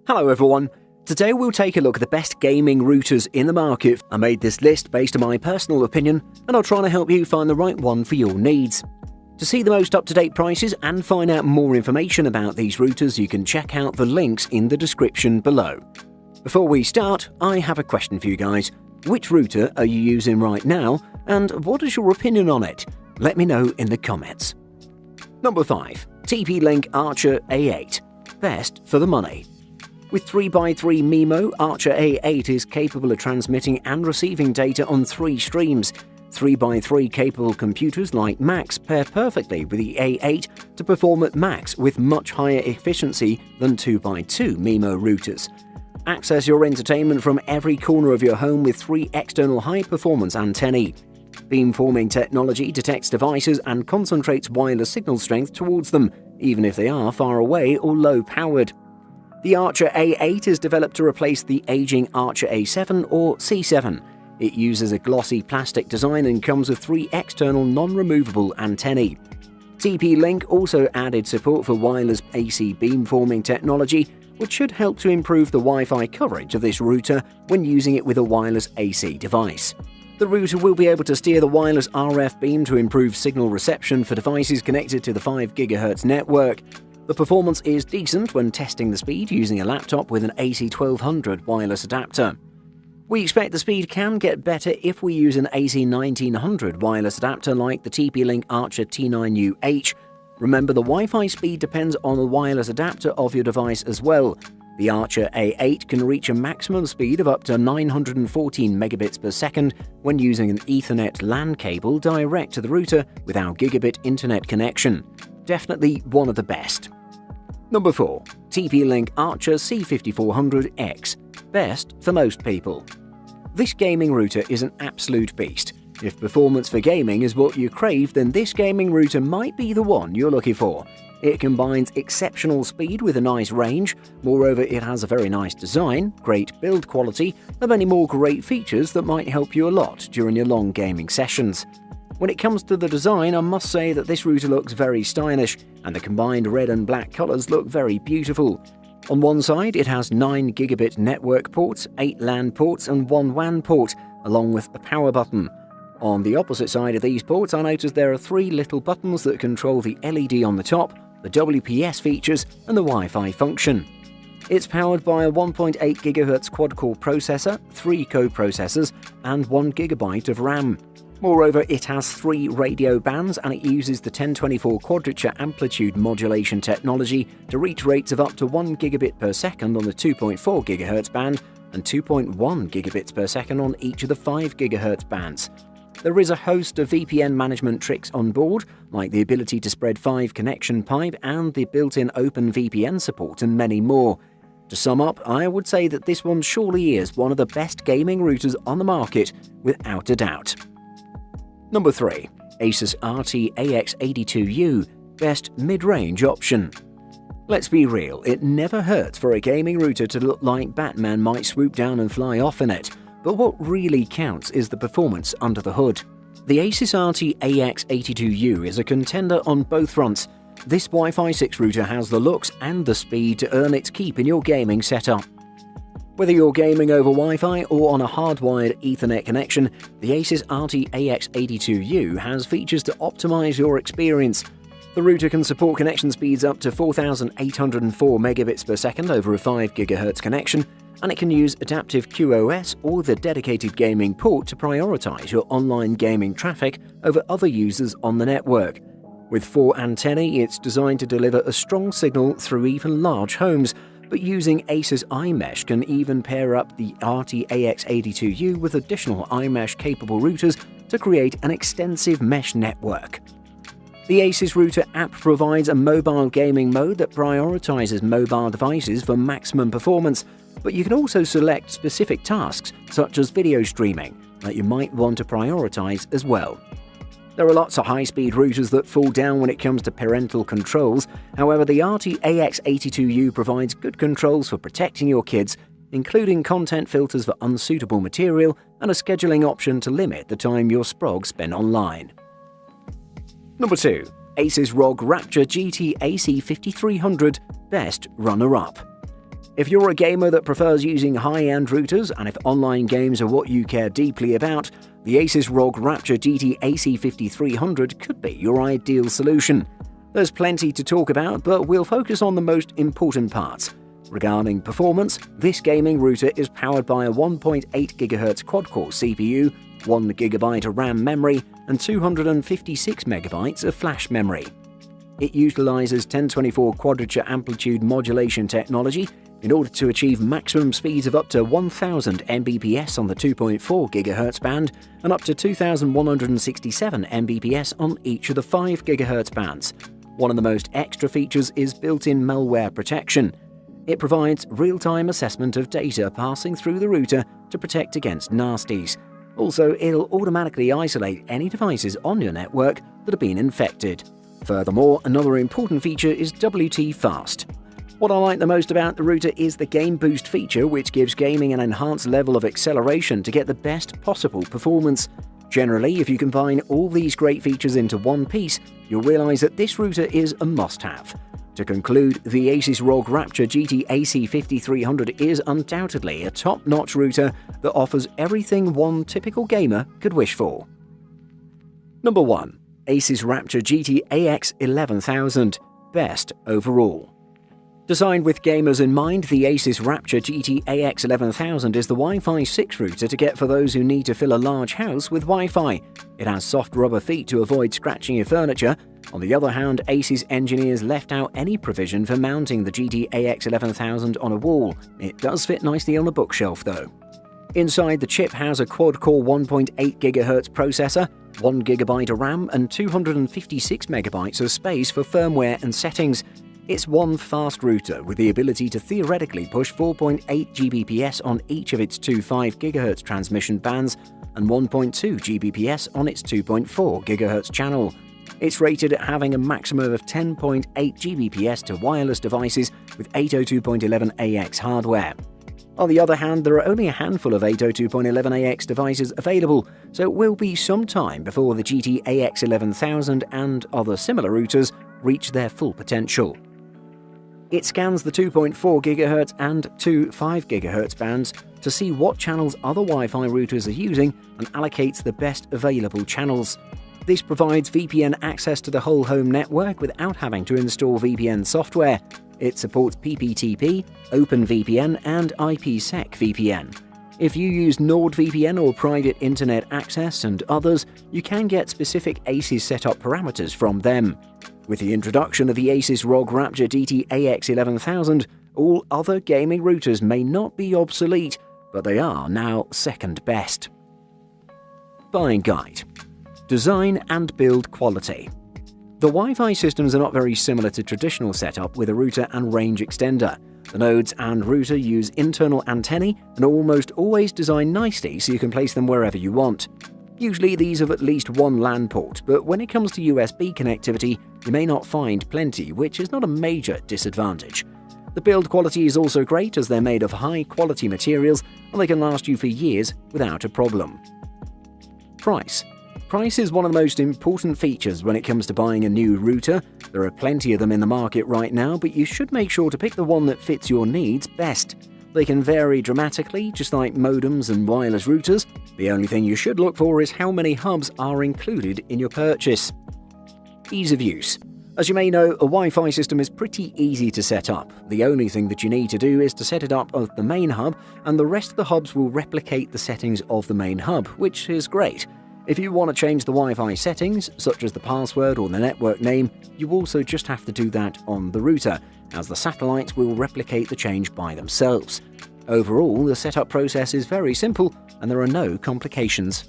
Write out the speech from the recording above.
Hello everyone, today we'll take a look at the best gaming routers in the market. I made this list based on my personal opinion and I'll try to help you find the right one for your needs. To see the most up-to-date prices and find out more information about these routers, you can check out the links in the description below. Before we start, I have a question for you guys. Which router are you using right now and what is your opinion on it? Let me know in the comments. Number 5. TP-Link Archer A8. Best for the money. With 3x3 MIMO, Archer A8 is capable of transmitting and receiving data on 3 streams. 3x3 capable computers like Macs pair perfectly with the A8 to perform at max with much higher efficiency than 2x2 MIMO routers. Access your entertainment from every corner of your home with 3 external high-performance antennae. Beamforming technology detects devices and concentrates wireless signal strength towards them, even if they are far away or low-powered. The Archer A8 is developed to replace the aging Archer A7 or C7. It uses a glossy plastic design and comes with 3 external non-removable antennae. TP-Link also added support for wireless AC beamforming technology, which should help to improve the Wi-Fi coverage of this router when using it with a wireless AC device. The router will be able to steer the wireless RF beam to improve signal reception for devices connected to the 5 GHz network. The performance is decent when testing the speed using a laptop with an AC1200 wireless adapter. We expect the speed can get better if we use an AC1900 wireless adapter like the TP-Link Archer T9UH. Remember, the Wi-Fi speed depends on the wireless adapter of your device as well. The Archer A8 can reach a maximum speed of up to 914 megabits per second when using an Ethernet LAN cable direct to the router with our gigabit internet connection. Definitely one of the best. Number 4. TP-Link Archer C5400X. Best for most people. This gaming router is an absolute beast. If performance for gaming is what you crave, then this gaming router might be the one you're looking for. It combines exceptional speed with a nice range. Moreover, it has a very nice design, great build quality, and many more great features that might help you a lot during your long gaming sessions. When it comes to the design, I must say that this router looks very stylish, and the combined red and black colors look very beautiful. On one side, it has 9 gigabit network ports, 8 LAN ports, and 1 WAN port, along with a power button. On the opposite side of these ports, I noticed there are 3 little buttons that control the LED on the top, the WPS features, and the Wi-Fi function. It's powered by a 1.8 GHz quad-core processor, 3 co-processors, and 1 GB of RAM. Moreover, it has 3 radio bands and it uses the 1024 quadrature amplitude modulation technology to reach rates of up to 1 gigabit per second on the 2.4 GHz band and 2.1 gigabits per second on each of the 5 GHz bands. There is a host of VPN management tricks on board, like the ability to spread 5 connection pipe and the built-in Open VPN support and many more. To sum up, I would say that this one surely is one of the best gaming routers on the market, without a doubt. Number 3. Asus RT-AX82U. Best mid-range option. Let's be real, it never hurts for a gaming router to look like Batman might swoop down and fly off in it, but what really counts is the performance under the hood. The Asus RT-AX82U is a contender on both fronts. This Wi-Fi 6 router has the looks and the speed to earn its keep in your gaming setup. Whether you're gaming over Wi-Fi or on a hardwired Ethernet connection, the Asus RT-AX82U has features to optimize your experience. The router can support connection speeds up to 4,804 megabits per second over a 5 GHz connection, and it can use adaptive QoS or the dedicated gaming port to prioritize your online gaming traffic over other users on the network. With 4 antennae, it's designed to deliver a strong signal through even large homes, but using Asus iMesh can even pair up the RT-AX82U with additional iMesh-capable routers to create an extensive mesh network. The Asus Router app provides a mobile gaming mode that prioritizes mobile devices for maximum performance, but you can also select specific tasks, such as video streaming, that you might want to prioritize as well. There are lots of high-speed routers that fall down when it comes to parental controls. However, the RT-AX82U provides good controls for protecting your kids, including content filters for unsuitable material and a scheduling option to limit the time your sprogs spend online. Number 2. Asus ROG Rapture GT AC5300 Best Runner-Up. If you're a gamer that prefers using high-end routers and if online games are what you care deeply about, the Asus ROG Rapture GT AC5300 could be your ideal solution. There's plenty to talk about, but we'll focus on the most important parts. Regarding performance, this gaming router is powered by a 1.8 GHz quad-core CPU, 1 GB of RAM memory, and 256 MB of flash memory. It utilizes 1024 quadrature amplitude modulation technology in order to achieve maximum speeds of up to 1000 Mbps on the 2.4 GHz band and up to 2167 Mbps on each of the 5 GHz bands. One of the most extra features is built-in malware protection. It provides real-time assessment of data passing through the router to protect against nasties. Also, it'll automatically isolate any devices on your network that have been infected. Furthermore, another important feature is WT Fast. What I like the most about the router is the Game Boost feature, which gives gaming an enhanced level of acceleration to get the best possible performance. Generally, if you combine all these great features into one piece, you'll realize that this router is a must-have. To conclude, the Asus ROG Rapture GT AC5300 is undoubtedly a top-notch router that offers everything one typical gamer could wish for. Number 1. Asus Rapture GT AX11000 – Best Overall. Designed with gamers in mind, the Asus Rapture GT AX11000 is the Wi-Fi 6 router to get for those who need to fill a large house with Wi-Fi. It has soft rubber feet to avoid scratching your furniture. On the other hand, Asus engineers left out any provision for mounting the GT AX11000 on a wall. It does fit nicely on a bookshelf though. Inside, the chip has a quad-core 1.8 GHz processor, 1 GB of RAM and 256 MB of space for firmware and settings. It's one fast router with the ability to theoretically push 4.8 Gbps on each of its two 5 GHz transmission bands and 1.2 Gbps on its 2.4 GHz channel. It's rated at having a maximum of 10.8 Gbps to wireless devices with 802.11ax hardware. On the other hand, there are only a handful of 802.11ax devices available, so it will be some time before the GT AX11000 and other similar routers reach their full potential. It scans the 2.4 GHz and two 5 GHz bands to see what channels other Wi-Fi routers are using and allocates the best available channels. This provides VPN access to the whole home network without having to install VPN software. It supports PPTP, OpenVPN, and IPsec VPN. If you use NordVPN or private internet access and others, you can get specific Asus setup parameters from them. With the introduction of the Asus ROG Rapture GT AX11000, all other gaming routers may not be obsolete, but they are now second best. Buying guide. Design and build quality. The Wi-Fi systems are not very similar to traditional setup with a router and range extender. The nodes and router use internal antennae and are almost always designed nicely so you can place them wherever you want. Usually these have at least one LAN port, but when it comes to USB connectivity, you may not find plenty, which is not a major disadvantage. The build quality is also great as they're made of high-quality materials and they can last you for years without a problem. Price. Price is one of the most important features when it comes to buying a new router. There are plenty of them in the market right now, but you should make sure to pick the one that fits your needs best. They can vary dramatically, just like modems and wireless routers. The only thing you should look for is how many hubs are included in your purchase. Ease of use. As you may know, a Wi-Fi system is pretty easy to set up. The only thing that you need to do is to set it up at the main hub, and the rest of the hubs will replicate the settings of the main hub, which is great. If you want to change the Wi-Fi settings, such as the password or the network name, you also just have to do that on the router, as the satellites will replicate the change by themselves. Overall, the setup process is very simple and there are no complications.